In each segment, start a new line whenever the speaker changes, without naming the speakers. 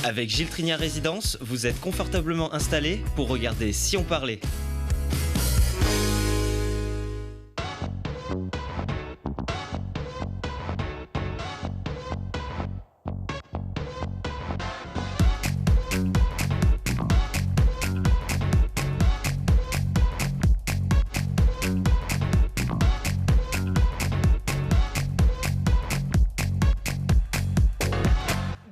Avec Gilles Trignard Résidence, vous êtes confortablement installé pour regarder Si on parlait.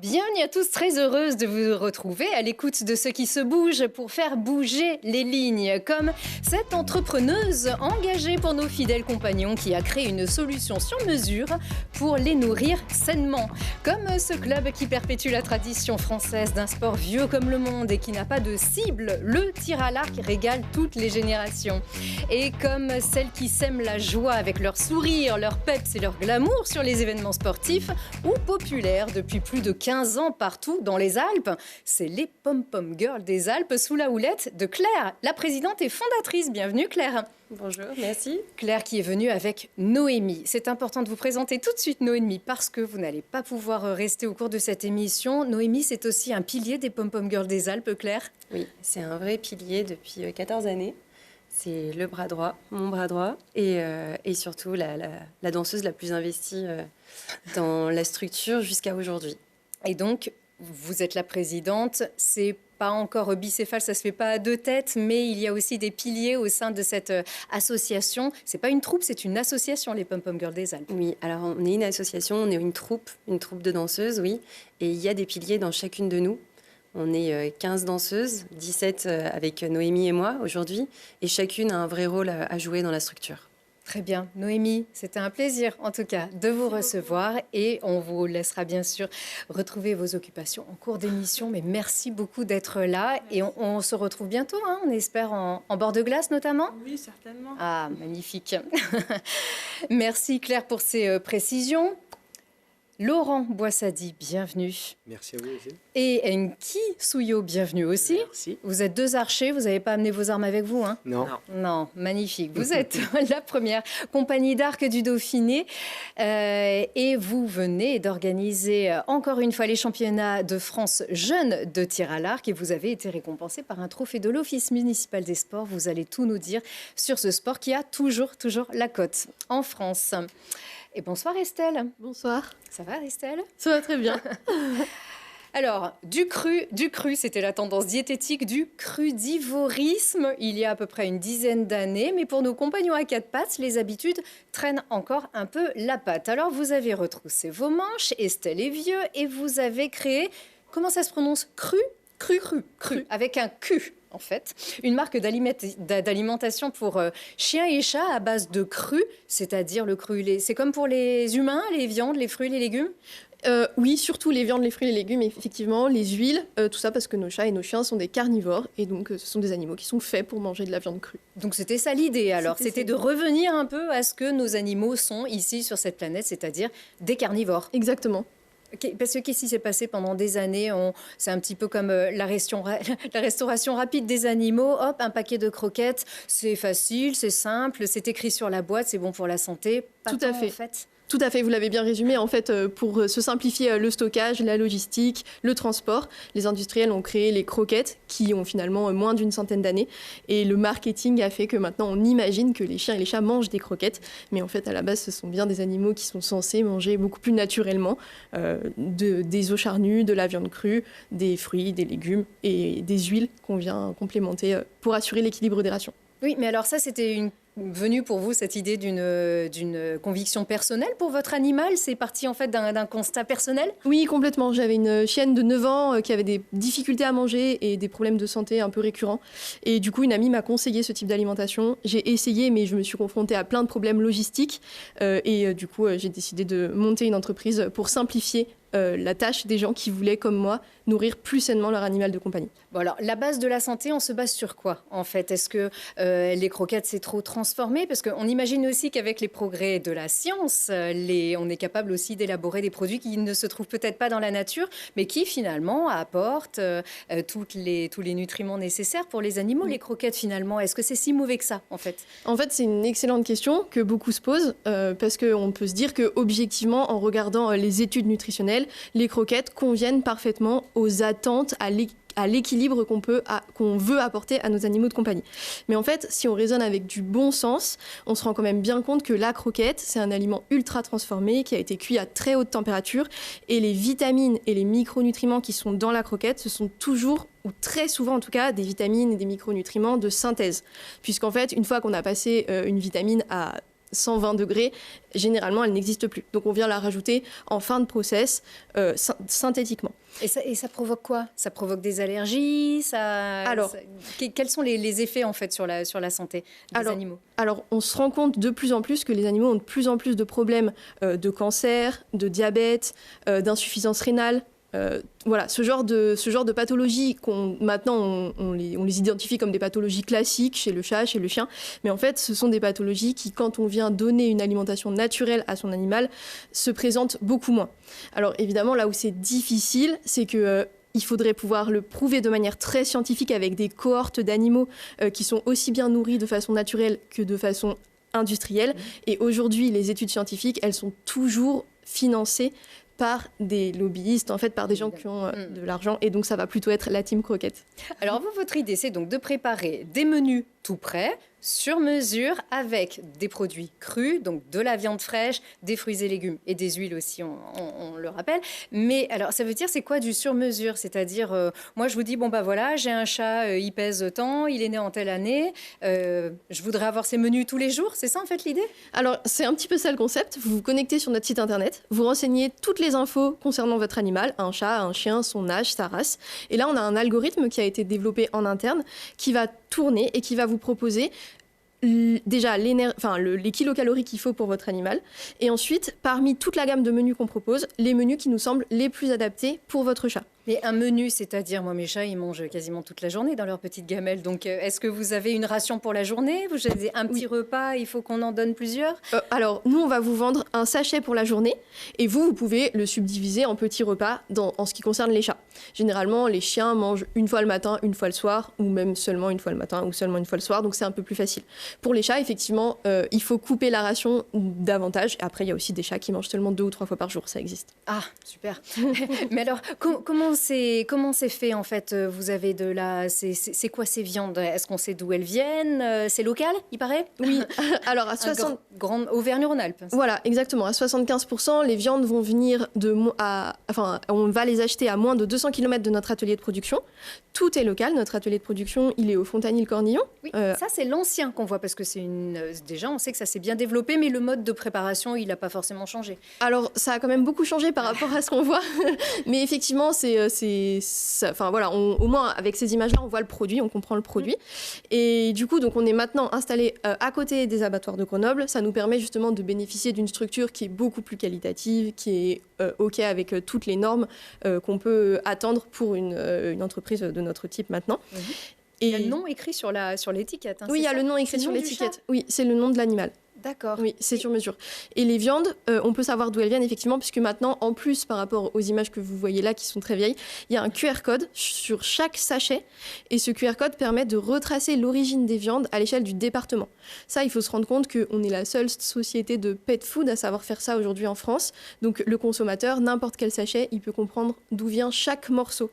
Bienvenue à tous, très heureuse de vous retrouver à l'écoute de ceux qui se bougent pour faire bouger les lignes, comme cette entrepreneuse engagée pour nos fidèles compagnons qui a créé une solution sur mesure pour les nourrir sainement, comme ce club qui perpétue la tradition française d'un sport vieux comme le monde et qui n'a pas de cible, le tir à l'arc régale toutes les générations, et comme celles qui sèment la joie avec leur sourire, leur peps et leur glamour sur les événements sportifs ou populaires depuis plus de 15 ans partout dans les Alpes. C'est les Pom-Pom Girls des Alpes sous la houlette de Claire, la présidente et fondatrice. Bienvenue Claire.
Bonjour, merci.
Claire qui est venue avec Noémie. C'est important de vous présenter tout de suite Noémie parce que vous n'allez pas pouvoir rester au cours de cette émission. Noémie, c'est aussi un pilier des Pom-Pom Girls des Alpes, Claire.
Oui, c'est un vrai pilier depuis 14 années. C'est le bras droit, mon bras droit, et surtout la danseuse la plus investie dans la structure jusqu'à aujourd'hui.
Et donc, vous êtes la présidente, c'est pas encore bicéphale, ça se fait pas à deux têtes, mais il y a aussi des piliers au sein de cette association. C'est pas une troupe, c'est une association, les Pom-Pom Girls des Alpes.
Oui, alors on est une association, on est une troupe de danseuses, oui, et il y a des piliers dans chacune de nous. On est 15 danseuses, 17 avec Noémie et moi aujourd'hui, et chacune a un vrai rôle à jouer dans la structure.
Très bien. Noémie, c'était un plaisir en tout cas de vous recevoir et on vous laissera bien sûr retrouver vos occupations en cours d'émission. Mais merci beaucoup d'être là et on se retrouve bientôt, hein, on espère en bord de glace notamment.
Oui, certainement.
Ah, magnifique. Merci Claire pour ces précisions. Laurent Boissadi, bienvenue.
Merci à vous aussi.
Et Enki Souyo, bienvenue aussi.
Merci.
Vous êtes deux archers, vous n'avez pas amené vos armes avec vous, hein?
Non.
Non, magnifique. Vous êtes la première compagnie d'arc du Dauphiné et vous venez d'organiser encore une fois les championnats de France jeunes de tir à l'arc et vous avez été récompensé par un trophée de l'Office municipal des sports. Vous allez tout nous dire sur ce sport qui a toujours la cote en France. Et bonsoir Estelle.
Bonsoir.
Ça va Estelle?
Ça va très bien.
Alors, du cru, c'était la tendance diététique du crudivorisme il y a à peu près une dizaine d'années. Mais pour nos compagnons à quatre pattes, les habitudes traînent encore un peu la patte. Alors, vous avez retroussé vos manches, Estelle est vieux, et vous avez créé, comment ça se prononce? Cru, avec un Q. En fait, une marque d'alimentation pour chiens et chats à base de cru, c'est-à-dire le cru. C'est comme pour les humains, les viandes, les fruits, les légumes?
Oui, surtout les viandes, les fruits, les légumes, effectivement, les huiles, tout ça parce que nos chats et nos chiens sont des carnivores et donc ce sont des animaux qui sont faits pour manger de la viande crue.
Donc c'était ça l'idée alors, c'était de revenir un peu à ce que nos animaux sont ici sur cette planète, c'est-à-dire des carnivores.
Exactement.
Parce que qu'est-ce qui s'est passé pendant des années? C'est un petit peu comme la restauration rapide des animaux. Hop, un paquet de croquettes, c'est facile, c'est simple, c'est écrit sur la boîte, c'est bon pour la santé.
Tout à fait.
En fait.
Tout à fait, vous l'avez bien résumé. En fait, pour se simplifier le stockage, la logistique, le transport, les industriels ont créé les croquettes qui ont finalement moins d'une centaine d'années. Et le marketing a fait que maintenant on imagine que les chiens et les chats mangent des croquettes. Mais en fait, à la base, ce sont bien des animaux qui sont censés manger beaucoup plus naturellement des os charnus, de la viande crue, des fruits, des légumes et des huiles qu'on vient complémenter pour assurer l'équilibre des rations.
Oui, mais alors ça, c'était venu pour vous, cette idée d'une conviction personnelle pour votre animal? C'est parti en fait d'un constat personnel?
Oui, complètement. J'avais une chienne de 9 ans qui avait des difficultés à manger et des problèmes de santé un peu récurrents. Et du coup, une amie m'a conseillé ce type d'alimentation. J'ai essayé, mais je me suis confrontée à plein de problèmes logistiques. Du coup, j'ai décidé de monter une entreprise pour simplifier la tâche des gens qui voulaient, comme moi, nourrir plus sainement leur animal de compagnie.
Bon alors, la base de la santé, on se base sur quoi en fait? Est-ce que les croquettes, c'est trop transformé? Parce qu'on imagine aussi qu'avec les progrès de la science, on est capable aussi d'élaborer des produits qui ne se trouvent peut-être pas dans la nature, mais qui finalement apportent tous les nutriments nécessaires pour les animaux. Les croquettes, finalement, est-ce que c'est si mauvais que ça, en fait?
En fait, c'est une excellente question que beaucoup se posent, parce qu'on peut se dire qu'objectivement, en regardant les études nutritionnelles, laquelle les croquettes conviennent parfaitement aux attentes, à l'équilibre qu'on veut apporter à nos animaux de compagnie. Mais en fait, si on raisonne avec du bon sens, on se rend quand même bien compte que la croquette, c'est un aliment ultra transformé qui a été cuit à très haute température et les vitamines et les micronutriments qui sont dans la croquette, ce sont toujours ou très souvent en tout cas des vitamines et des micronutriments de synthèse. Puisqu'en fait, une fois qu'on a passé une vitamine à 120 degrés, généralement, elle n'existe plus. Donc, on vient la rajouter en fin de process synthétiquement.
Et ça provoque quoi? Ça provoque des allergies? Quels sont les effets, en fait, sur la santé des animaux?
Alors, on se rend compte de plus en plus que les animaux ont de plus en plus de problèmes de cancer, de diabète, d'insuffisance rénale. Voilà, ce genre de pathologies maintenant on les identifie comme des pathologies classiques chez le chat, chez le chien, mais en fait ce sont des pathologies qui, quand on vient donner une alimentation naturelle à son animal, se présentent beaucoup moins. Alors évidemment, là où c'est difficile, c'est que il faudrait pouvoir le prouver de manière très scientifique avec des cohortes d'animaux qui sont aussi bien nourris de façon naturelle que de façon industrielle. Et aujourd'hui, les études scientifiques, elles sont toujours financées par des lobbyistes, en fait, par des gens qui ont de l'argent. Et donc, ça va plutôt être la team croquette.
Alors, votre idée, c'est donc de préparer des menus tout prêts, sur mesure, avec des produits crus, donc de la viande fraîche, des fruits et légumes et des huiles aussi, on le rappelle. Mais alors, ça veut dire, c'est quoi du sur mesure? C'est-à-dire, moi, je vous dis, bon, bah voilà, j'ai un chat, il pèse tant, il est né en telle année, je voudrais avoir ces menus tous les jours. C'est ça, en fait, l'idée?
Alors, c'est un petit peu ça le concept. Vous vous connectez sur notre site internet, vous renseignez toutes les infos concernant votre animal, un chat, un chien, son âge, sa race. Et là, on a un algorithme qui a été développé en interne qui va tourner et qui va vous proposer déjà les kilocalories qu'il faut pour votre animal, et ensuite, parmi toute la gamme de menus qu'on propose, les menus qui nous semblent les plus adaptés pour votre chat.
Mais un menu, c'est-à-dire, moi, mes chats, ils mangent quasiment toute la journée dans leur petite gamelle. Donc, est-ce que vous avez une ration pour la journée? Vous avez un petit repas, il faut qu'on en donne plusieurs?
Alors, nous, on va vous vendre un sachet pour la journée. Et vous pouvez le subdiviser en petits repas en ce qui concerne les chats. Généralement, les chiens mangent une fois le matin, une fois le soir, ou même seulement une fois le matin, ou seulement une fois le soir. Donc, c'est un peu plus facile. Pour les chats, effectivement, il faut couper la ration davantage. Après, il y a aussi des chats qui mangent seulement 2 ou 3 fois par jour. Ça existe.
Ah, super. Mais alors, comment c'est fait, en fait? Vous avez c'est quoi ces viandes? Est-ce qu'on sait d'où elles viennent? C'est local, il paraît?
Oui. Alors, à 60...
Auvergne-Rhône-Alpes.
Voilà, exactement. À 75%, les viandes vont venir on va les acheter à moins de 200 km de notre atelier de production. Tout est local. Notre atelier de production, il est au Fontanil-Cornillon.
Oui, ça, c'est l'ancien qu'on voit, parce que déjà, on sait que ça s'est bien développé, mais le mode de préparation, il n'a pas forcément changé.
Alors, ça a quand même beaucoup changé par rapport à ce qu'on voit. Mais effectivement, au moins, avec ces images-là, on voit le produit, on comprend le produit. Et du coup, donc, on est maintenant installé à côté des abattoirs de Grenoble. Ça nous permet justement de bénéficier d'une structure qui est beaucoup plus qualitative, qui est OK avec toutes les normes qu'on peut attendre pour une entreprise de notre type maintenant.
Et il y a le nom écrit sur l'étiquette.
Oui, il y a le nom écrit sur l'étiquette. Oui, c'est le nom de l'animal.
D'accord.
Oui, c'est sur mesure. Et les viandes, on peut savoir d'où elles viennent, effectivement, puisque maintenant, en plus, par rapport aux images que vous voyez là, qui sont très vieilles, il y a un QR code sur chaque sachet. Et ce QR code permet de retracer l'origine des viandes à l'échelle du département. Ça, il faut se rendre compte qu'on est la seule société de pet food à savoir faire ça aujourd'hui en France. Donc, le consommateur, n'importe quel sachet, il peut comprendre d'où vient chaque morceau.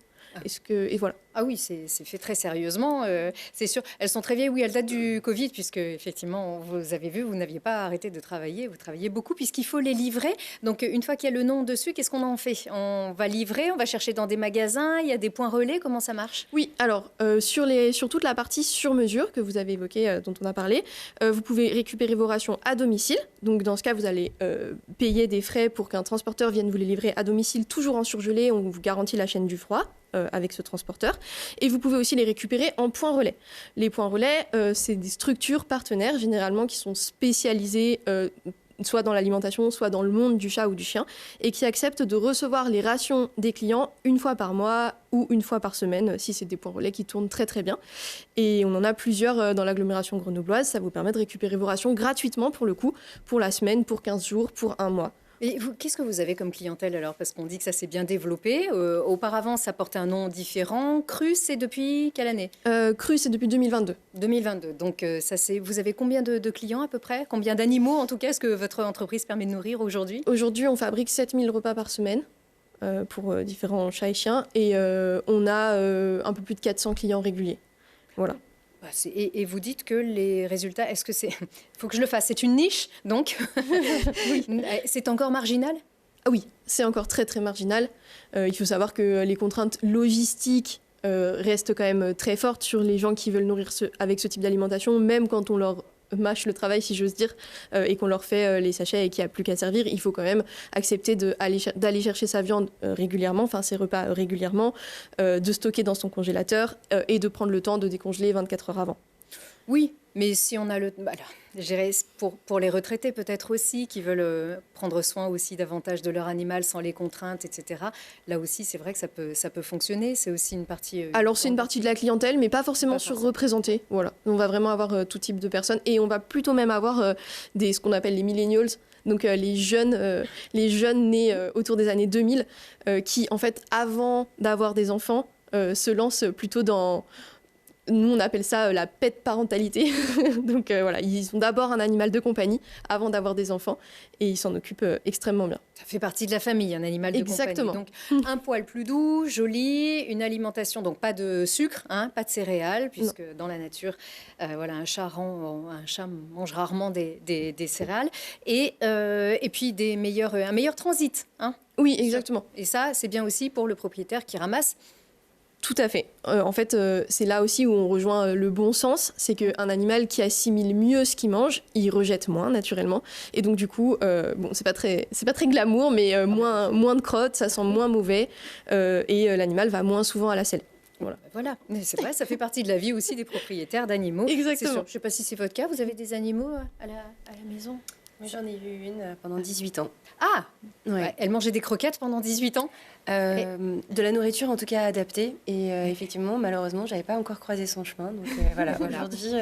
Et voilà.
Ah oui, c'est fait très sérieusement, c'est sûr. Elles sont très vieilles, oui, elles datent du Covid, puisque effectivement, vous avez vu, vous n'aviez pas arrêté de travailler, vous travaillez beaucoup, puisqu'il faut les livrer. Donc, une fois qu'il y a le nom dessus, qu'est-ce qu'on en fait? On va livrer, on va chercher dans des magasins, il y a des points relais, comment ça marche?
Oui, alors, sur toute la partie sur mesure que vous avez évoquée, dont on a parlé, vous pouvez récupérer vos rations à domicile. Donc, dans ce cas, vous allez payer des frais pour qu'un transporteur vienne vous les livrer à domicile, toujours en surgelé, on vous garantit la chaîne du froid avec ce transporteur. Et vous pouvez aussi les récupérer en points relais. Les points relais, c'est des structures partenaires, généralement, qui sont spécialisées soit dans l'alimentation, soit dans le monde du chat ou du chien, et qui acceptent de recevoir les rations des clients une fois par mois ou une fois par semaine, si c'est des points relais qui tournent très très bien. Et on en a plusieurs dans l'agglomération grenobloise. Ça vous permet de récupérer vos rations gratuitement, pour le coup, pour la semaine, pour 15 jours, pour un mois.
Et qu'est-ce que vous avez comme clientèle alors? Parce qu'on dit que ça s'est bien développé. Auparavant, ça portait un nom différent. Cru, c'est depuis quelle année?
Cru, c'est depuis 2022.
2022. Donc, vous avez combien de clients à peu près? Combien d'animaux, en tout cas, est-ce que votre entreprise permet de nourrir aujourd'hui?
Aujourd'hui, on fabrique 7000 repas par semaine. pour différents chats et chiens. Et on a un peu plus de 400 clients réguliers. Voilà.
Et vous dites que les résultats, est-ce que c'est... Il faut que je le fasse, c'est une niche, donc oui. C'est encore marginal?
Ah oui, c'est encore très très marginal. Il faut savoir que les contraintes logistiques restent quand même très fortes sur les gens qui veulent nourrir avec ce type d'alimentation, même quand on leur mâche le travail, si j'ose dire, et qu'on leur fait les sachets et qu'il n'y a plus qu'à servir, il faut quand même accepter d'aller chercher sa viande régulièrement, enfin ses repas régulièrement, de stocker dans son congélateur et de prendre le temps de décongeler 24 heures avant.
Oui, mais si on a le... je dirais pour les retraités peut-être aussi, qui veulent prendre soin aussi davantage de leur animal sans les contraintes, etc. Là aussi, c'est vrai que ça peut fonctionner. C'est aussi une partie...
Alors, c'est une partie de la clientèle, mais pas forcément surreprésentée. Voilà. On va vraiment avoir tout type de personnes. Et on va plutôt même avoir ce qu'on appelle les millennials. Donc, les jeunes nés autour des années 2000, qui, en fait, avant d'avoir des enfants, se lancent plutôt dans... Nous, on appelle ça la pet parentalité. Donc voilà, ils ont d'abord un animal de compagnie avant d'avoir des enfants et ils s'en occupent extrêmement bien.
Ça fait partie de la famille, un animal de
Exactement.
compagnie. Donc un poil plus doux, joli, une alimentation, donc pas de sucre, pas de céréales, puisque dans la nature, voilà, un chat mange rarement des céréales. Et puis un meilleur transit.
Oui, exactement.
Et ça, c'est bien aussi pour le propriétaire qui ramasse.
Tout à fait. En fait, c'est là aussi où on rejoint le bon sens. C'est qu'un animal qui assimile mieux ce qu'il mange, il rejette moins, naturellement. Et donc, du coup, c'est pas très glamour, mais moins de crottes, ça sent moins mauvais. Et l'animal va moins souvent à la selle.
Voilà. Mais c'est vrai, ça fait partie de la vie aussi des propriétaires d'animaux.
Exactement.
Je ne sais pas si c'est votre cas. Vous avez des animaux à la maison?
Moi, j'en ai eu une pendant 18 ans.
Ah
ouais.
Elle mangeait des croquettes pendant 18 ans
De la nourriture, en tout cas, adaptée. Et effectivement, malheureusement, je n'avais pas encore croisé son chemin. Donc voilà, aujourd'hui,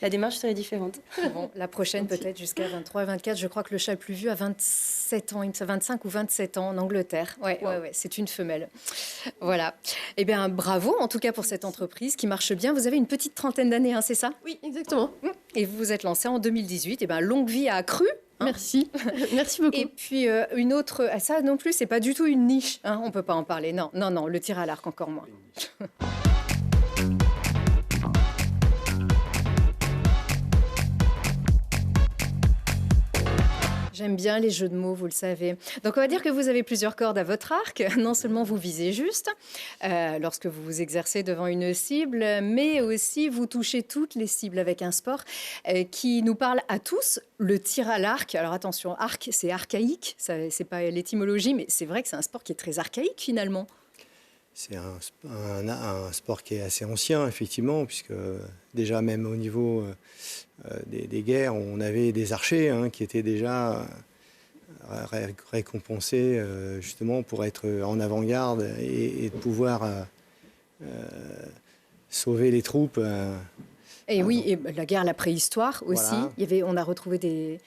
la démarche serait différente.
Bon, la prochaine, peut-être jusqu'à 23, 24. Je crois que le chat le plus vieux a 27 ans, 25 ou 27 ans en Angleterre. Ouais, c'est une femelle. Voilà. Eh bien, bravo, en tout cas, pour cette entreprise qui marche bien. Vous avez une petite trentaine d'années, c'est ça?
Oui, exactement.
Et vous vous êtes lancé en 2018. Eh bien, longue vie a accru.
Merci. Merci beaucoup.
Et puis, une autre... ça non plus, c'est pas du tout une niche. On ne peut pas en parler. Non, le tir à l'arc, encore moins. J'aime bien les jeux de mots, vous le savez. Donc, on va dire que vous avez plusieurs cordes à votre arc. Non seulement vous visez juste lorsque vous vous exercez devant une cible, mais aussi vous touchez toutes les cibles avec un sport qui nous parle à tous, le tir à l'arc. Alors attention, arc, c'est archaïque, c'est pas l'étymologie, mais c'est vrai que c'est un sport qui est très archaïque finalement.
C'est un sport qui est assez ancien, effectivement, puisque déjà même au niveau des guerres, on avait des archers qui étaient déjà récompensés justement pour être en avant-garde et de pouvoir sauver les troupes.
Et oui, et la guerre, la préhistoire aussi.
Voilà.
On a retrouvé des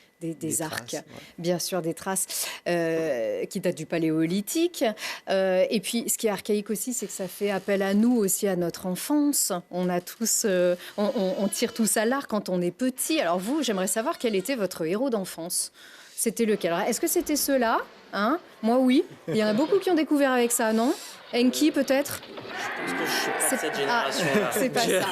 arcs,
traces,
bien sûr, des traces qui datent du Paléolithique. Et puis, ce qui est archaïque aussi, c'est que ça fait appel à nous aussi, à notre enfance. On a tous, on tire tous à l'arc quand on est petit. Alors vous, j'aimerais savoir quel était votre héros d'enfance. C'était lequel? Alors, est-ce que c'était ceux-là? Moi, oui. Il y en a beaucoup qui ont découvert avec ça, non? Enki, peut-être?
Je pense que je suis pas de cette génération-là.
C'est pas ça.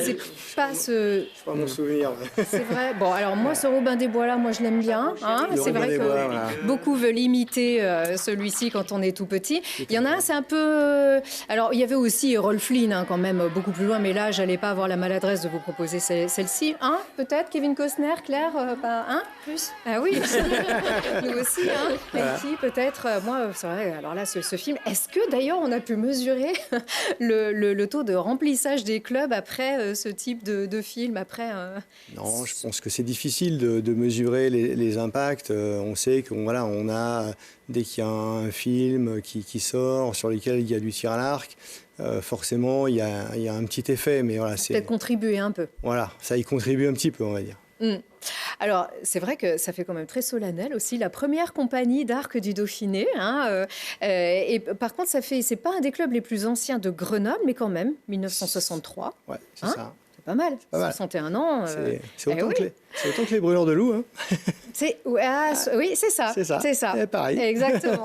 C'est pas ce...
C'est pas mon souvenir.
C'est vrai. Bon, alors moi, ce Robin des Bois-là, moi, je l'aime bien. C'est vrai que beaucoup veulent imiter celui-ci quand on est tout petit. Il y en a un, c'est un peu... Alors, il y avait aussi Rolf Lynn, quand même, beaucoup plus loin. Mais là, j'allais pas avoir la maladresse de vous proposer celle-ci. Peut-être Kevin Costner, Claire, plus. Ah oui. Nous aussi, Enki, peut-être. Moi, c'est vrai. Alors là, ce film... Est-ce que, d'ailleurs, on a pu mesurer le taux de remplissage des clubs après ce type de film après,
Non, je pense que c'est difficile de mesurer les impacts. On sait qu'on a, dès qu'il y a un film qui sort, sur lequel il y a du tir à l'arc, forcément, il y a un petit effet. Mais voilà, c'est
peut-être contribuer un peu.
Voilà, ça y contribue un petit peu, on va dire.
Alors, c'est vrai que ça fait quand même très solennel aussi, la première compagnie d'arc du Dauphiné. Et par contre, c'est pas un des clubs les plus anciens de Grenoble, mais quand même, 1963.
Ouais, c'est ça.
pas mal.
pas mal.
61 ans.
C'est autant, c'est autant que les brûleurs de loups. Hein.
Oui, c'est ça.
C'est ça. Pareil.
Exactement.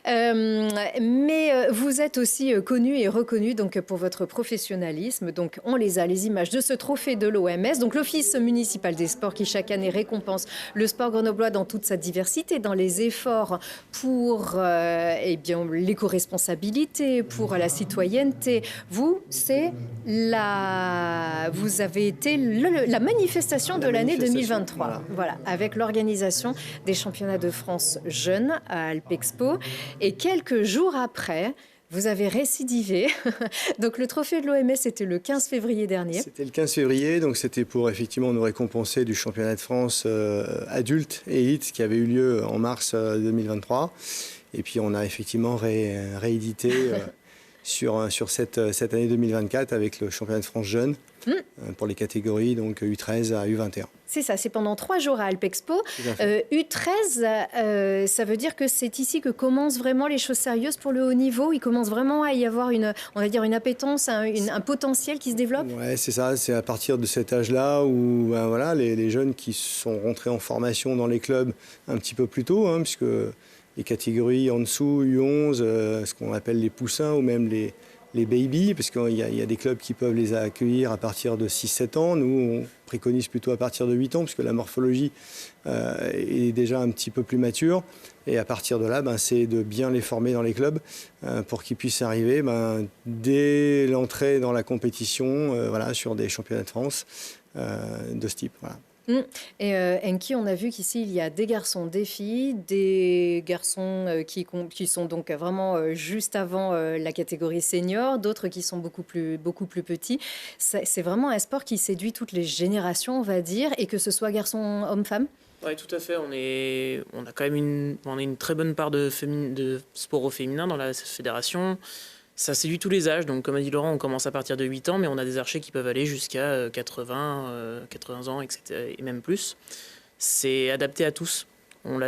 Mais vous êtes aussi connu et reconnu donc, pour votre professionnalisme. Donc, on les a, les images de ce trophée de l'OMS, donc l'Office municipal des sports qui chaque année récompense le sport grenoblois dans toute sa diversité, dans les efforts pour l'éco-responsabilité, pour la citoyenneté. Vous avez été la manifestation de l'année 2023. Voilà, avec l'organisation des championnats de France jeunes à Alpexpo. Et quelques jours après, vous avez récidivé. Donc le trophée de l'OMS, c'était le 15 février dernier.
C'était le 15 février, donc c'était pour effectivement nous récompenser du championnat de France adulte et élite qui avait eu lieu en mars 2023. Et puis on a effectivement réédité sur cette année 2024 avec le championnat de France jeune pour les catégories donc U13 à U21.
C'est ça, c'est pendant 3 jours à Alpexpo. U13, ça veut dire que c'est ici que commencent vraiment les choses sérieuses pour le haut niveau. Il commence vraiment à y avoir une appétence, un potentiel qui se développe.
Ouais, c'est ça. C'est à partir de cet âge-là où les jeunes qui sont rentrés en formation dans les clubs un petit peu plus tôt, puisque les catégories en dessous, U11, ce qu'on appelle les poussins ou même les baby, parce qu'il y a des clubs qui peuvent les accueillir à partir de 6-7 ans. Nous, on préconise plutôt à partir de 8 ans, parce que la morphologie est déjà un petit peu plus mature. Et à partir de là, c'est de bien les former dans les clubs pour qu'ils puissent arriver dès l'entrée dans la compétition sur des championnats de France de ce type. Voilà.
Et Enki, on a vu qu'ici, il y a des garçons, des filles, des garçons qui sont donc vraiment juste avant la catégorie senior, d'autres qui sont beaucoup plus petits. C'est vraiment un sport qui séduit toutes les générations, on va dire, et que ce soit garçon, homme, femme.
Oui, tout à fait. On a quand même une très bonne part de sport au féminin dans la fédération. Ça séduit tous les âges, donc comme a dit Laurent, on commence à partir de 8 ans, mais on a des archers qui peuvent aller jusqu'à 80 ans, etc., et même plus. C'est adapté à tous. On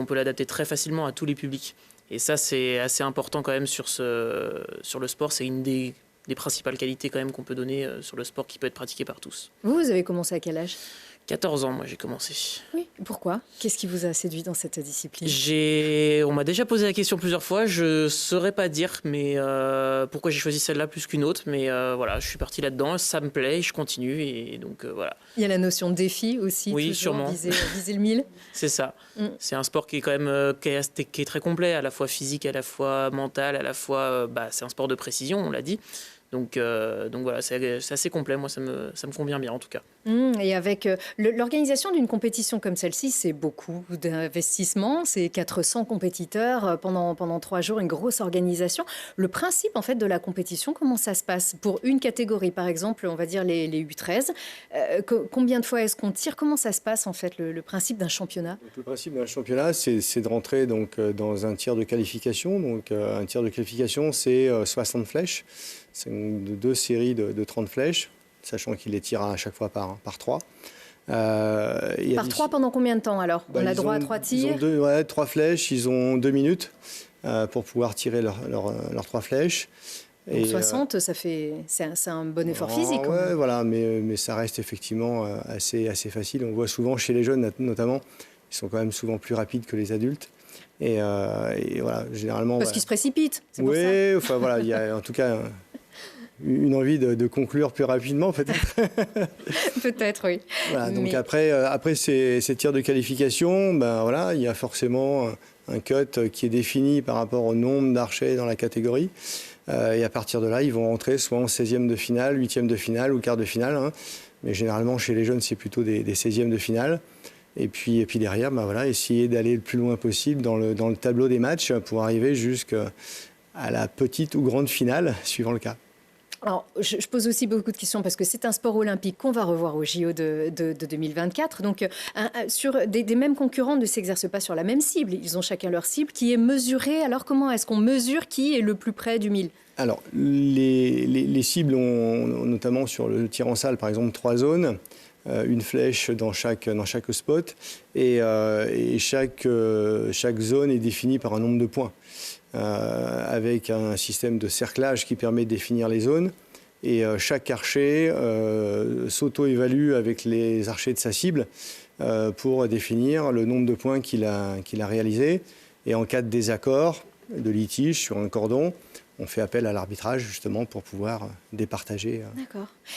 peut l'adapter très facilement à tous les publics. Et ça, c'est assez important quand même sur le sport. C'est une des principales qualités quand même qu'on peut donner sur le sport qui peut être pratiqué par tous.
Vous avez commencé à quel âge ?
14 ans, moi, j'ai commencé.
Oui, pourquoi ? Qu'est-ce qui vous a séduit dans cette discipline ?
On m'a déjà posé la question plusieurs fois, je ne saurais pas dire mais pourquoi j'ai choisi celle-là plus qu'une autre, mais voilà, je suis parti là-dedans, ça me plaît, je continue et donc voilà.
Il y a la notion de défi aussi,
oui,
toujours,
sûrement.
Viser le 1000.
C'est ça. C'est un sport qui est quand même qui est très complet, à la fois physique, à la fois mental, à la fois c'est un sport de précision, on l'a dit. Donc voilà, c'est assez complet. Moi, ça me convient bien en tout cas.
Et avec l'organisation d'une compétition comme celle-ci, c'est beaucoup d'investissement. C'est 400 compétiteurs pendant 3 jours, une grosse organisation. Le principe en fait de la compétition, comment ça se passe pour une catégorie, par exemple, on va dire les U13. Combien de fois est-ce qu'on tire ? Comment ça se passe en fait le principe d'un championnat ?
Le principe d'un championnat, c'est de rentrer donc dans un tir de qualification. Donc un tir de qualification, c'est 60 flèches. C'est 2 séries de 30 flèches, sachant qu'il les tire à chaque fois par 3.
Par 3 pendant combien de temps alors ? On a droit à 3 tirs ?
Ils ont 3 flèches, ils ont 2 minutes pour pouvoir tirer leurs 3 flèches.
Donc 60, c'est un bon effort physique.
Ouais, voilà, mais ça reste effectivement assez facile. On voit souvent chez les jeunes notamment, ils sont quand même souvent plus rapides que les adultes. Et voilà, généralement...
Parce qu'ils se précipitent, c'est
pour
ça ?
Oui, enfin voilà, il y a en tout cas... une envie de conclure plus rapidement, peut-être.
Peut-être, oui.
Voilà, donc après ces tirs de qualification, il y a forcément un cut qui est défini par rapport au nombre d'archers dans la catégorie. Et à partir de là, ils vont rentrer soit en 16e de finale, 8e de finale ou quart de finale. Mais généralement, chez les jeunes, c'est plutôt des 16e de finale. Et puis derrière, essayer d'aller le plus loin possible dans le tableau des matchs pour arriver jusqu'à la petite ou grande finale, suivant le cas.
Alors, je pose aussi beaucoup de questions parce que c'est un sport olympique qu'on va revoir au JO de 2024. Donc, sur des mêmes concurrents ne s'exercent pas sur la même cible. Ils ont chacun leur cible qui est mesurée. Alors, comment est-ce qu'on mesure qui est le plus près du 1000 ?
Alors, les cibles ont notamment sur le tir en salle, par exemple, 3 zones. Une flèche dans chaque spot. Et chaque zone est définie par un nombre de points. Avec un système de cerclage qui permet de définir les zones. Et chaque archer s'auto-évalue avec les archers de sa cible pour définir le nombre de points qu'il a réalisé. Et en cas de désaccord, de litige sur un cordon, on fait appel à l'arbitrage justement pour pouvoir départager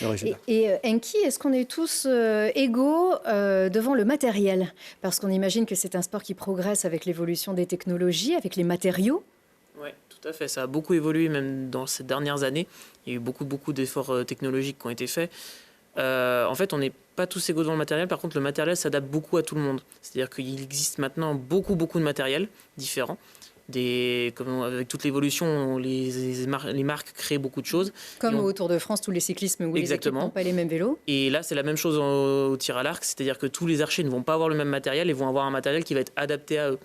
le résultat.
Et Enki, est-ce qu'on est tous égaux devant le matériel? Parce qu'on imagine que c'est un sport qui progresse avec l'évolution des technologies, avec les matériaux.
Oui, tout à fait. Ça a beaucoup évolué même dans ces dernières années. Il y a eu beaucoup d'efforts technologiques qui ont été faits. En fait, on n'est pas tous égaux dans le matériel. Par contre, le matériel s'adapte beaucoup à tout le monde. C'est-à-dire qu'il existe maintenant beaucoup de matériel différents. Avec toute l'évolution, les marques créent beaucoup de choses.
Comme au Tour de France, tous les cyclismes où les équipes n'ont pas les mêmes vélos.
Et là, c'est la même chose au tir à l'arc. C'est-à-dire que tous les archers ne vont pas avoir le même matériel et vont avoir un matériel qui va être adapté à eux.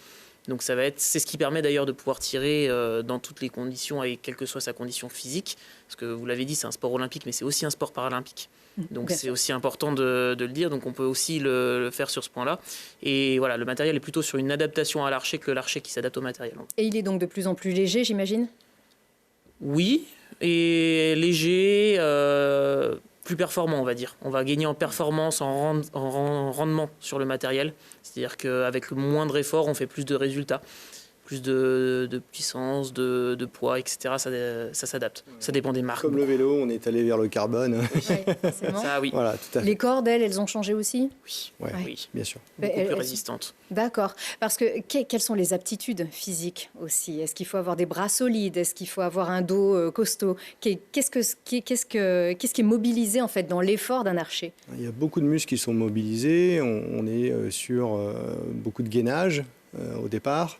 Donc c'est ce qui permet d'ailleurs de pouvoir tirer dans toutes les conditions, et quelle que soit sa condition physique. Parce que vous l'avez dit, c'est un sport olympique, mais c'est aussi un sport paralympique. Donc c'est aussi important de le dire. Donc on peut aussi le faire sur ce point-là. Et voilà, le matériel est plutôt sur une adaptation à l'archer que l'archer qui s'adapte au matériel.
Et il est donc de plus en plus léger, j'imagine?
Oui, et léger, plus performant, on va dire. On va gagner en performance, en rendement sur le matériel. C'est-à-dire qu'avec le moindre effort, on fait plus de résultats. Plus de puissance, de poids, etc. Ça s'adapte. Ça dépend des marques.
Comme le vélo, on est allé vers le carbone.
Oui, forcément.
Ça, oui.
Voilà, tout à fait.
Les cordes, elles ont changé aussi?
Oui,
Oui, bien sûr.
beaucoup plus résistantes.
D'accord. Parce que quelles sont les aptitudes physiques aussi? Est-ce qu'il faut avoir des bras solides? Est-ce qu'il faut avoir un dos costaud? Qu'est-ce qui est mobilisé en fait dans l'effort d'un archer?
Il y a beaucoup de muscles qui sont mobilisés. On est sur beaucoup de gainage au départ,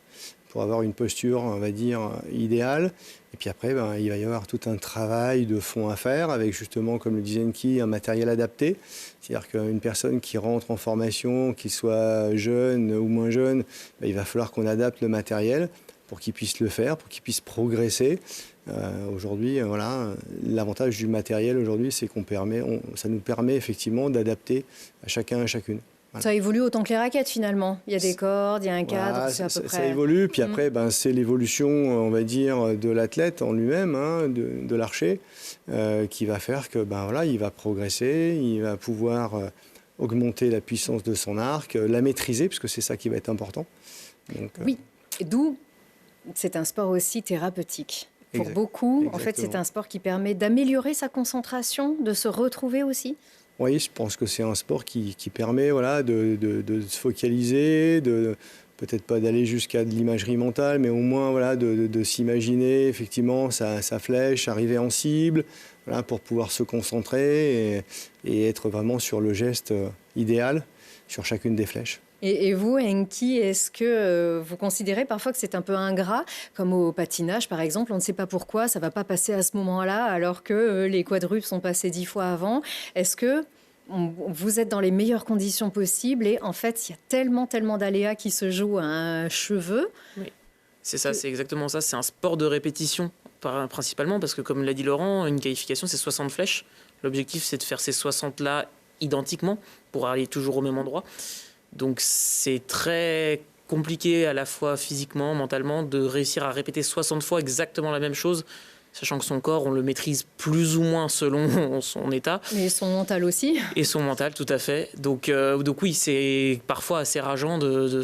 pour avoir une posture, on va dire, idéale. Et puis après, il va y avoir tout un travail de fond à faire avec justement, comme le disait Enki, un matériel adapté. C'est-à-dire qu'une personne qui rentre en formation, qu'il soit jeune ou moins jeune, il va falloir qu'on adapte le matériel pour qu'il puisse le faire, pour qu'il puisse progresser. Aujourd'hui, voilà, l'avantage du matériel aujourd'hui, c'est ça nous permet effectivement d'adapter à chacun et à chacune. Voilà.
Ça évolue autant que les raquettes finalement. Il y a des cordes, il y a un cadre,
voilà,
c'est à peu près.
Ça évolue, puis après, c'est l'évolution, on va dire, de l'athlète en lui-même, de l'archer, qui va faire que, il va progresser, il va pouvoir augmenter la puissance de son arc, la maîtriser, parce que c'est ça qui va être important. Donc,
oui, d'où c'est un sport aussi thérapeutique. Pour beaucoup,
exactement.
En fait, c'est un sport qui permet d'améliorer sa concentration, de se retrouver aussi.
Oui, je pense que c'est un sport qui permet de se focaliser, peut-être pas d'aller jusqu'à de l'imagerie mentale, mais au moins de s'imaginer effectivement sa flèche, arriver en cible, pour pouvoir se concentrer et être vraiment sur le geste idéal sur chacune des flèches.
Et vous, Enki, est-ce que vous considérez parfois que c'est un peu ingrat, comme au patinage par exemple, on ne sait pas pourquoi, ça ne va pas passer à ce moment-là, alors que les quadruples sont passés 10 fois avant. Est-ce que vous êtes dans les meilleures conditions possibles et en fait, il y a tellement d'aléas qui se jouent à un cheveu?
Oui, c'est ça, c'est exactement ça. C'est un sport de répétition, principalement, parce que comme l'a dit Laurent, une qualification, c'est 60 flèches. L'objectif, c'est de faire ces 60-là identiquement pour aller toujours au même endroit. Donc c'est très compliqué à la fois physiquement, mentalement, de réussir à répéter 60 fois exactement la même chose, sachant que son corps, on le maîtrise plus ou moins selon son état.
Mais son mental aussi.
Et son mental, tout à fait. Donc oui, c'est parfois assez rageant de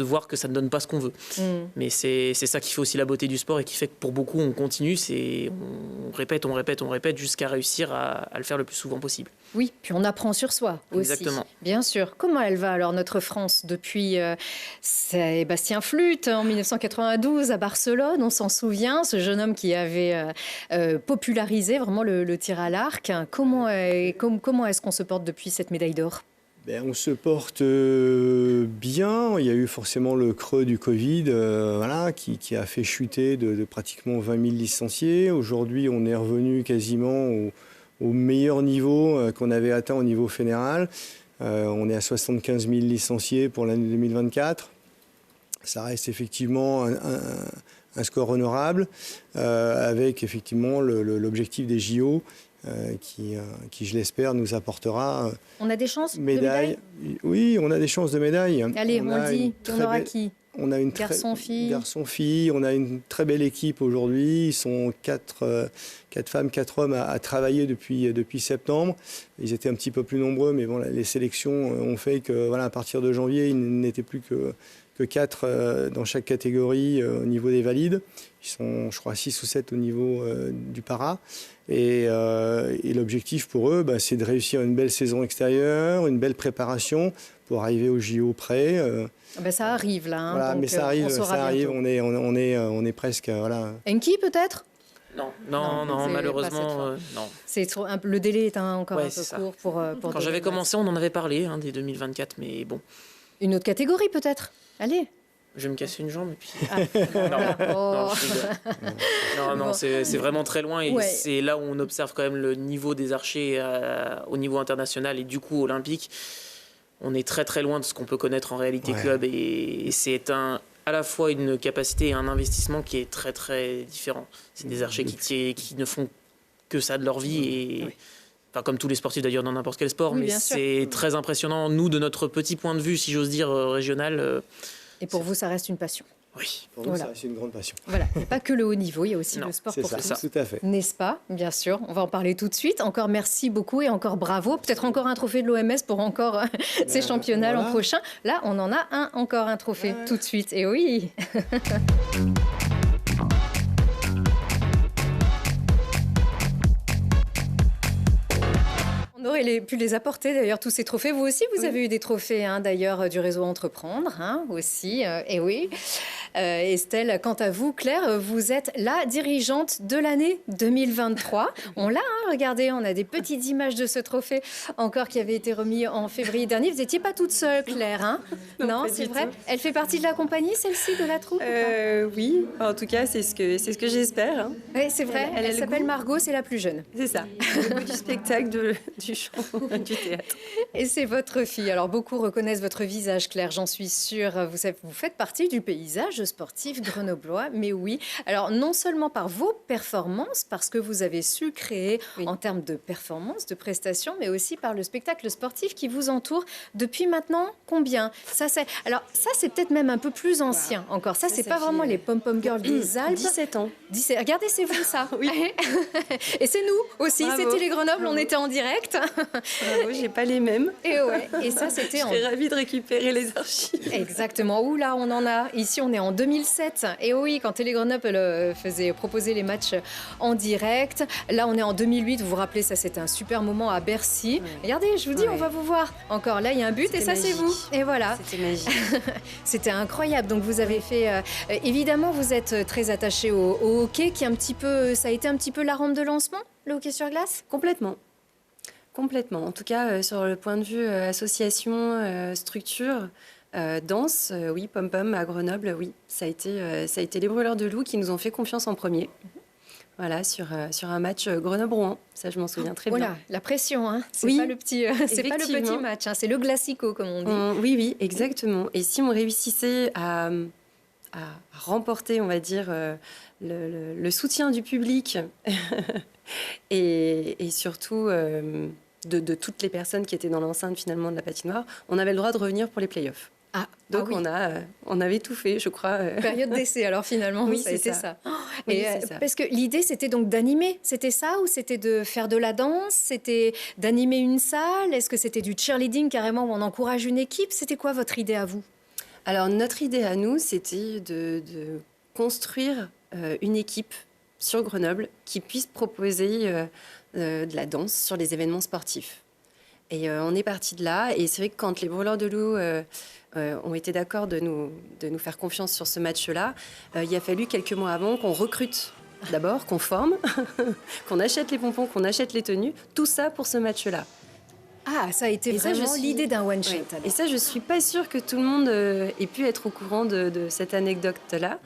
voir que ça ne donne pas ce qu'on veut. Mais c'est ça qui fait aussi la beauté du sport et qui fait que pour beaucoup, on continue. On répète jusqu'à réussir à le faire le plus souvent possible.
Oui, puis on apprend sur soi aussi.
Exactement.
Bien sûr. Comment elle va alors notre France depuis Sébastien Flute en 1992 à Barcelone? On s'en souvient, ce jeune homme qui avait popularisé vraiment le tir à l'arc. Comment est-ce qu'on se porte depuis cette médaille d'or?
On se porte bien. Il y a eu forcément le creux du Covid qui a fait chuter de pratiquement 20 000 licenciés. Aujourd'hui, on est revenu quasiment au meilleur niveau qu'on avait atteint au niveau fédéral. On est à 75 000 licenciés pour l'année 2024. Ça reste effectivement un score honorable avec effectivement l'objectif des JO. Qui, je l'espère, nous apportera
on a des chances
médaille.
de médaille?
Oui, on a des chances de médaille.
Allez, on le dit. On aura qui?
On a une garçon-fille. On a une très belle équipe aujourd'hui. Ils sont 4 femmes, 4 hommes à travailler depuis septembre. Ils étaient un petit peu plus nombreux, mais bon, les sélections ont fait que, voilà, à partir de janvier, il n'était plus que 4 dans chaque catégorie au niveau des valides. Ils sont, je crois, 6 ou 7 au niveau du para. Et l'objectif pour eux, c'est de réussir une belle saison extérieure, une belle préparation pour arriver au JO prêt.
Ça arrive là.
Voilà,
donc,
mais ça arrive. On est presque. Voilà.
Enki peut-être?
Non, malheureusement, non.
Le délai est encore un peu court pour
Quand j'avais commencé, on en avait parlé dès 2024, mais bon.
Une autre catégorie peut-être? Allez.
Je vais me casser une jambe et puis.
Bon.
C'est vraiment très loin et c'est là où on observe quand même le niveau des archers au niveau international et du coup olympique. On est très très loin de ce qu'on peut connaître en réalité club et c'est à la fois une capacité et un investissement qui est très très différent. C'est des archers qui ne font que ça de leur vie et. Enfin, comme tous les sportifs d'ailleurs dans n'importe quel sport, mais c'est très impressionnant, nous, de notre petit point de vue, si j'ose dire, régional.
Et pour vous, ça reste une passion?
Oui.
Pour nous, ça reste une grande passion.
Voilà, il n'y a pas que le haut niveau, il y a aussi le sport pour tous.
C'est ça, tout à fait.
N'est-ce pas? Bien sûr, on va en parler tout de suite. Encore merci beaucoup et encore bravo. Peut-être encore un trophée de l'OMS pour encore ces championnats l'an prochain. Là, on en a encore un trophée tout de suite. Et oui. On aurait pu les apporter d'ailleurs, tous ces trophées. Vous aussi, vous avez eu des trophées d'ailleurs du réseau Entreprendre aussi. Et oui. Estelle, quant à vous, Claire, vous êtes la dirigeante de l'année 2023. On l'a, regardez, on a des petites images de ce trophée encore qui avait été remis en février dernier. Vous n'étiez pas toute seule, Claire, Non, c'est vrai. Elle fait partie de la compagnie, celle-ci, de la troupe?
Oui, en tout cas, c'est ce que j'espère.
Oui, c'est vrai. Elle s'appelle Margot, c'est la plus jeune.
C'est ça. Le goût du spectacle, du chant, du théâtre.
Et c'est votre fille. Alors, beaucoup reconnaissent votre visage, Claire, j'en suis sûre. Vous faites partie du paysage sportif grenoblois, mais oui. Alors, non seulement par vos performances, parce que vous avez su créer en termes de performances, de prestations, mais aussi par le spectacle sportif qui vous entoure depuis maintenant combien? Alors, ça, c'est peut-être même un peu plus ancien encore. Ça, c'est pas vraiment les pom-pom girls des Alpes.
17 ans.
Regardez, c'est vous, ça.
Oui.
Et c'est nous aussi.
Bravo.
C'était les Grenoble, on était en direct.
Bravo, j'ai pas les mêmes.
Et ça, c'était
Je serais ravie de récupérer les archives.
Exactement. Ouh là, on en a. Ici, on est en 2007. Et oui, quand Télé Grenoble proposait les matchs en direct. Là, on est en 2008. Vous vous rappelez, ça, c'était un super moment à Bercy. Ouais. Regardez, je vous dis, on va vous voir. Encore là, il y a un but et ça, c'est vous. Et voilà.
C'était magique.
C'était incroyable. Donc, vous avez fait... évidemment, vous êtes très attaché au hockey, qui ça a été un petit peu la rampe de lancement, le hockey sur glace?
Complètement. En tout cas, sur le point de vue association, structure, danse, oui, pom-pom à Grenoble, oui. Ça a été les Brûleurs de Loup qui nous ont fait confiance en premier. Voilà, sur un match Grenoble-Rouen. Ça, je m'en souviens très bien.
Voilà, la pression, C'est
oui,
pas le petit match, c'est le classico, comme on dit.
Oui, exactement. Et si on réussissait à remporter, on va dire, le soutien du public et surtout de toutes les personnes qui étaient dans l'enceinte finalement de la patinoire, on avait le droit de revenir pour les playoffs. Donc
oui.
on avait tout fait, je crois.
Période d'essai, alors finalement,
oui,
ça a été ça.
C'est ça.
Parce que l'idée, c'était donc d'animer, c'était ça? Ou c'était de faire de la danse? C'était d'animer une salle? Est-ce que c'était du cheerleading carrément où on encourage une équipe? C'était quoi votre idée à vous?
Alors, notre idée à nous, c'était de construire une équipe sur Grenoble qui puisse proposer de la danse sur les événements sportifs. Et on est parti de là. Et c'est vrai que quand les Brûleurs de Loup ont été d'accord de nous faire confiance sur ce match-là, il a fallu quelques mois avant qu'on recrute d'abord, qu'on forme, qu'on achète les pompons, qu'on achète les tenues. Tout ça pour ce match-là.
Ah, ça a été vraiment l'idée d'un one-shot.
Ouais. Et ça, je ne suis pas sûre que tout le monde ait pu être au courant de cette anecdote-là.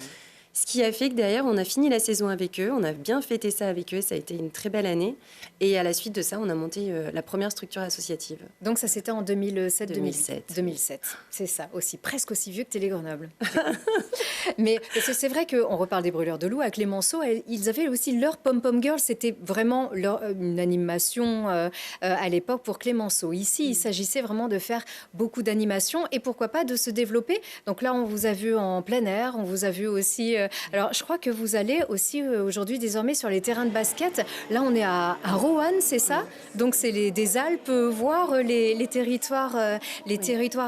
Ce qui a fait que derrière, on a fini la saison avec eux, on a bien fêté ça avec eux, ça a été une très belle année. Et à la suite de ça, on a monté la première structure associative.
Donc ça, c'était en 2007.
2007.
C'est ça, aussi, presque aussi vieux que Télé Grenoble. Mais c'est vrai qu'on reparle des Brûleurs de loups. À Clémenceau, ils avaient aussi leur Pom Pom Girl. C'était vraiment une animation à l'époque pour Clémenceau. Ici, il s'agissait vraiment de faire beaucoup d'animations et pourquoi pas de se développer. Donc là, on vous a vu en plein air, on vous a vu aussi... alors, je crois que vous allez aussi aujourd'hui désormais sur les terrains de basket. Là, on est à Roanne, c'est ça? Donc, c'est des Alpes, voir les territoires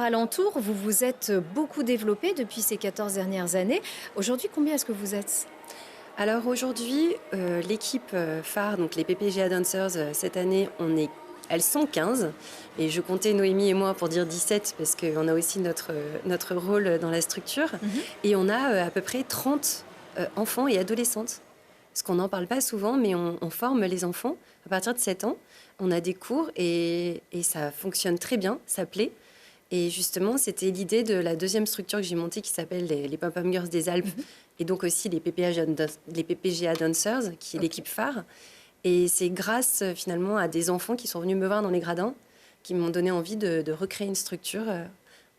alentours. Vous vous êtes beaucoup développé depuis ces 14 dernières années. Aujourd'hui, combien est-ce que vous êtes?
Alors aujourd'hui, l'équipe phare, donc les PPGA Dancers, cette année, elles sont 15. Et je comptais Noémie et moi pour dire 17 parce qu'on a aussi notre rôle dans la structure. Et on a à peu près 30 enfants et adolescentes. Parce qu'on n'en parle pas souvent, mais on forme les enfants à partir de 7 ans. On a des cours et ça fonctionne très bien, ça plaît. Et justement, c'était l'idée de la deuxième structure que j'ai montée qui s'appelle les Pom Pom Girls des Alpes et donc aussi les PPGA Dancers, qui est l'équipe phare. Et c'est grâce finalement à des enfants qui sont venus me voir dans les gradins qui m'ont donné envie de recréer une structure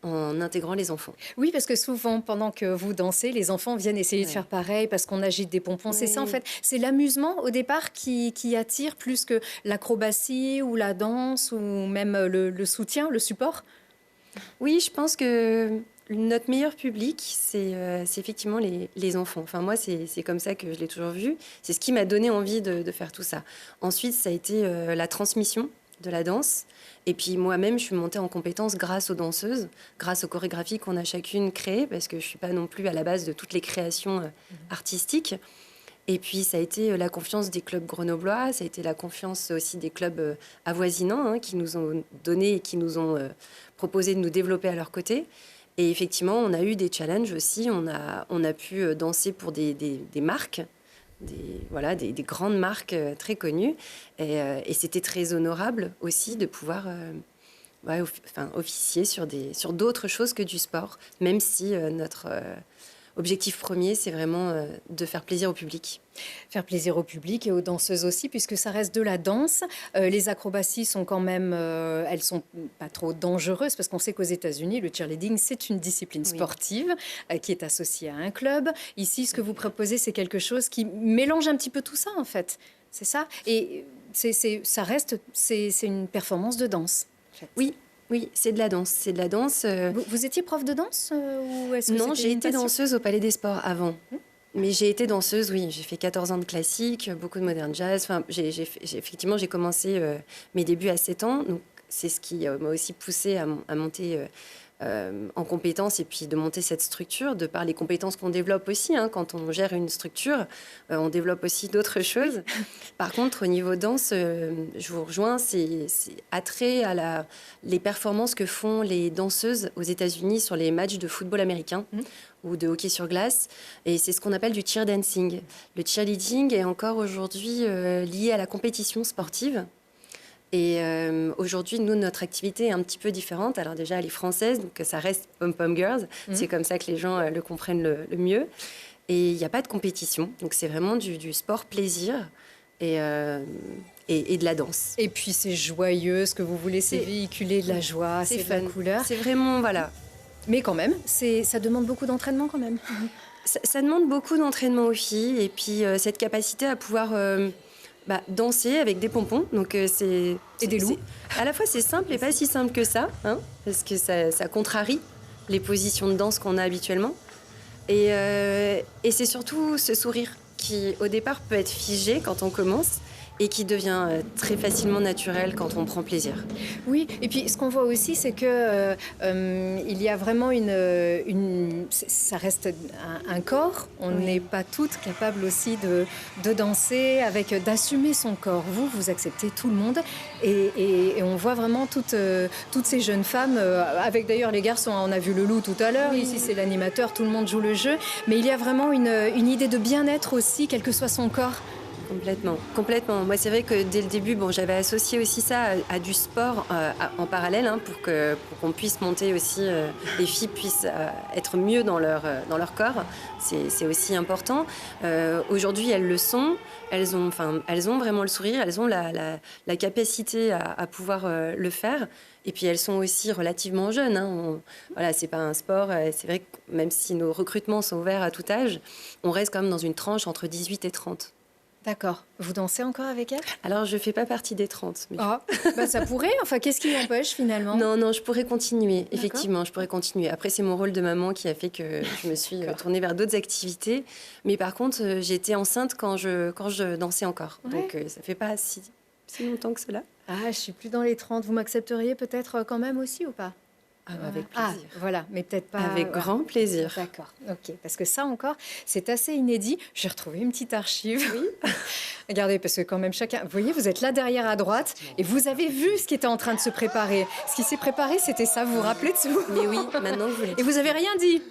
en intégrant les enfants.
Oui, parce que souvent, pendant que vous dansez, les enfants viennent essayer de faire pareil parce qu'on agite des pompons. C'est ça, en fait. C'est l'amusement, au départ, qui attire plus que l'acrobatie ou la danse ou même le soutien, le support.
Oui, je pense que notre meilleur public, c'est effectivement les enfants. Enfin, moi, c'est comme ça que je l'ai toujours vu. C'est ce qui m'a donné envie de faire tout ça. Ensuite, ça a été la transmission de la danse. Et puis moi-même, je suis montée en compétence grâce aux danseuses, grâce aux chorégraphies qu'on a chacune créées, parce que je ne suis pas non plus à la base de toutes les créations artistiques. Et puis, ça a été la confiance des clubs grenoblois, ça a été la confiance aussi des clubs avoisinants qui nous ont donné et qui nous ont proposé de nous développer à leur côté. Et effectivement, on a eu des challenges aussi. On a pu danser pour des marques, des grandes marques très connues. Et c'était très honorable aussi de pouvoir officier sur d'autres choses que du sport, même si notre objectif premier, c'est vraiment de faire plaisir au public.
Faire plaisir au public et aux danseuses aussi, puisque ça reste de la danse. Les acrobaties sont quand même, elles sont pas trop dangereuses, parce qu'on sait qu'aux États-Unis, le cheerleading, c'est une discipline sportive qui est associée à un club. Ici, ce que vous proposez, c'est quelque chose qui mélange un petit peu tout ça, en fait. C'est ça. Et ça reste, c'est une performance de danse. En fait.
Oui, c'est de la danse. C'est de la danse.
Vous étiez prof de danse ou est-ce que
Non, j'ai été danseuse au Palais des Sports avant. Mais j'ai été danseuse, oui. J'ai fait 14 ans de classique, beaucoup de modern jazz. Enfin, effectivement, j'ai commencé mes débuts à 7 ans. Donc, c'est ce qui m'a aussi poussée à monter en compétences et puis de monter cette structure, de par les compétences qu'on développe aussi. Quand on gère une structure, on développe aussi d'autres choses. Par contre, au niveau danse, je vous rejoins, c'est attrait à les performances que font les danseuses aux États-Unis sur les matchs de football américain ou de hockey sur glace. Et c'est ce qu'on appelle du cheer dancing. Le cheerleading est encore aujourd'hui lié à la compétition sportive. Et aujourd'hui, nous, notre activité est un petit peu différente. Alors déjà, elle est française, donc ça reste Pom Pom Girls. C'est comme ça que les gens le comprennent le mieux. Et il n'y a pas de compétition. Donc c'est vraiment du sport plaisir et de la danse.
Et puis c'est joyeux, ce que vous voulez, c'est véhiculer de la joie, c'est de la couleur.
C'est vraiment, voilà.
Mais quand même, ça demande beaucoup d'entraînement quand même.
Ça demande beaucoup d'entraînement aux filles. Et puis cette capacité à pouvoir... danser avec des pompons, donc et
des loups.
À la fois c'est simple et pas si simple que ça, parce que ça contrarie les positions de danse qu'on a habituellement. Et c'est surtout ce sourire qui au départ peut être figé quand on commence et qui devient très facilement naturel quand on prend plaisir.
Oui, et puis ce qu'on voit aussi, c'est que il y a vraiment ça reste un corps. On n'est pas toutes capables aussi de danser, d'assumer son corps. Vous acceptez tout le monde, et on voit vraiment toutes ces jeunes femmes, avec d'ailleurs les garçons. On a vu le loup tout à l'heure. Ici, c'est l'animateur. Tout le monde joue le jeu, mais il y a vraiment une idée de bien-être aussi, quel que soit son corps.
Complètement. Moi, c'est vrai que dès le début, j'avais associé aussi ça à du sport en parallèle, hein, pour qu'on puisse monter aussi, les filles puissent être mieux dans leur corps. C'est aussi important. Aujourd'hui, elles le sont. Elles ont vraiment le sourire. Elles ont la capacité à pouvoir le faire. Et puis elles sont aussi relativement jeunes. Hein. Voilà, c'est pas un sport. C'est vrai que même si nos recrutements sont ouverts à tout âge, on reste quand même dans une tranche entre 18 et 30.
D'accord. Vous dansez encore avec elle?
Alors, je ne fais pas partie des 30. Mais...
ça pourrait. Enfin, qu'est-ce qui l'empêche finalement?
Non, je pourrais continuer. Effectivement, je pourrais continuer. Après, c'est mon rôle de maman qui a fait que je me suis tournée vers d'autres activités. Mais par contre, j'étais enceinte quand je dansais encore. Ouais. Donc, ça ne fait pas si longtemps que cela.
Je ne suis plus dans les 30. Vous m'accepteriez peut-être quand même aussi ou pas?
Avec plaisir.
Voilà, mais peut-être pas...
Avec grand plaisir.
D'accord, ok. Parce que ça encore, c'est assez inédit. J'ai retrouvé une petite archive. Oui. Regardez, parce que quand même chacun... Vous voyez, vous êtes là derrière à droite et vous avez vu ce qui était en train de se préparer. Ce qui s'est préparé, c'était ça. Vous vous rappelez de ça?
Mais oui, maintenant je vous l'ai dit.
Et vous avez rien dit.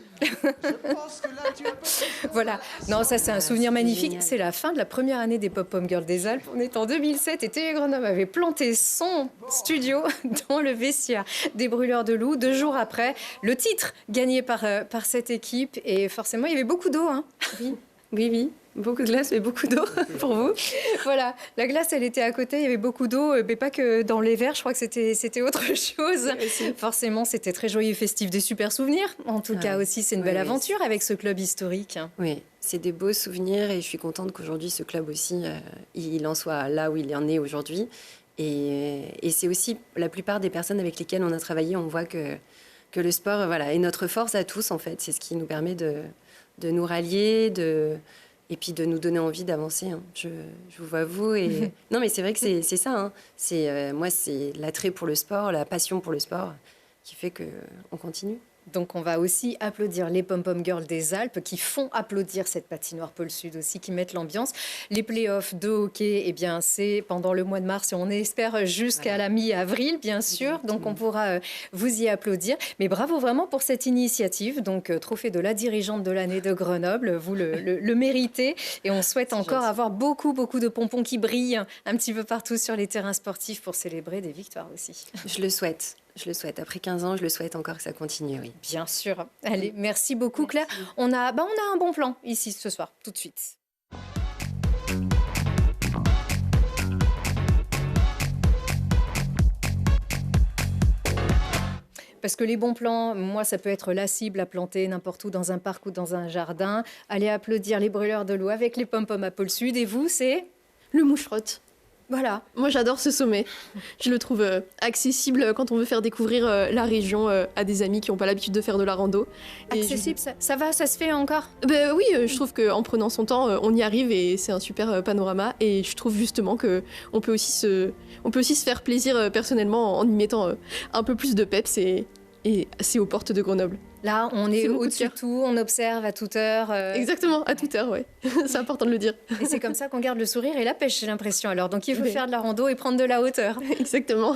Voilà. Non, ça c'est un souvenir magnifique. C'est la fin de la première année des Pom-Pom Girls des Alpes. On est en 2007 et Télé Grenoble avait planté son studio dans le vestiaire des Brûleurs de Loups. 2 jours après, le titre gagné par cette équipe. Et forcément, il y avait beaucoup d'eau. Hein.
Oui. Beaucoup de glace et beaucoup d'eau pour vous.
Voilà, la glace, elle était à côté, il y avait beaucoup d'eau, mais pas que dans les verres, je crois que c'était autre chose. Forcément, c'était très joyeux, festif, des super souvenirs. En tout cas aussi, c'est une belle aventure avec ce club historique.
Oui, c'est des beaux souvenirs et je suis contente qu'aujourd'hui, ce club aussi, il en soit là où il en est aujourd'hui. Et c'est aussi la plupart des personnes avec lesquelles on a travaillé, on voit que le sport est notre force à tous, en fait. C'est ce qui nous permet de nous rallier, et puis de nous donner envie d'avancer. Hein. Je vous vois, vous. Et... Non, mais c'est vrai que c'est ça. Hein. Moi, c'est l'attrait pour le sport, la passion pour le sport qui fait qu'on continue.
Donc on va aussi applaudir les Pom-Pom Girls des Alpes qui font applaudir cette patinoire Pôle Sud aussi, qui mettent l'ambiance. Les playoffs de hockey, eh bien, c'est pendant le mois de mars et on espère jusqu'à la mi-avril, bien sûr. Donc on pourra vous y applaudir. Mais bravo vraiment pour cette initiative. Donc trophée de la dirigeante de l'année de Grenoble, vous le méritez. Et on souhaite encore avoir beaucoup de pompons qui brillent un petit peu partout sur les terrains sportifs pour célébrer des victoires aussi.
Je le souhaite. Après 15 ans, je le souhaite encore que ça continue, oui.
Bien sûr. Allez, merci beaucoup, Claire. On a un bon plan ici ce soir, tout de suite. Parce que les bons plans, moi, ça peut être la cible à planter n'importe où, dans un parc ou dans un jardin. Aller applaudir les Brûleurs de Loups avec les pom-pom à Pôle Sud. Et vous, c'est
le moucherotte.
Voilà.
Moi, j'adore ce sommet. Je le trouve accessible quand on veut faire découvrir la région à des amis qui n'ont pas l'habitude de faire de la rando.
Accessible, ça va, ça se fait encore?
Oui, je trouve qu'en prenant son temps, on y arrive et c'est un super panorama. Et je trouve justement qu'on peut aussi se faire plaisir personnellement en y mettant un peu plus de peps et c'est aux portes de Grenoble.
Là, on est au-dessus de tout, on observe à toute heure.
Exactement, à toute heure, ouais. C'est important de le dire.
Et c'est comme ça qu'on garde le sourire et la pêche, j'ai l'impression. Alors, donc il faut faire de la rando et prendre de la hauteur.
Exactement.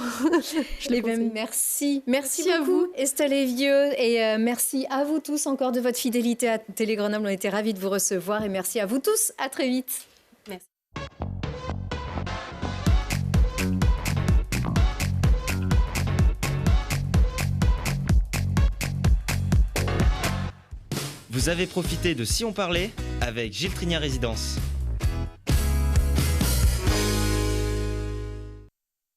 Merci beaucoup, à vous, Estelle et Vieux. Et merci à vous tous encore de votre fidélité à Télé Grenoble. On était ravis de vous recevoir. Et merci à vous tous. À très vite.
Merci.
Vous avez profité de Si on parlait avec Gilles Trigna Résidence.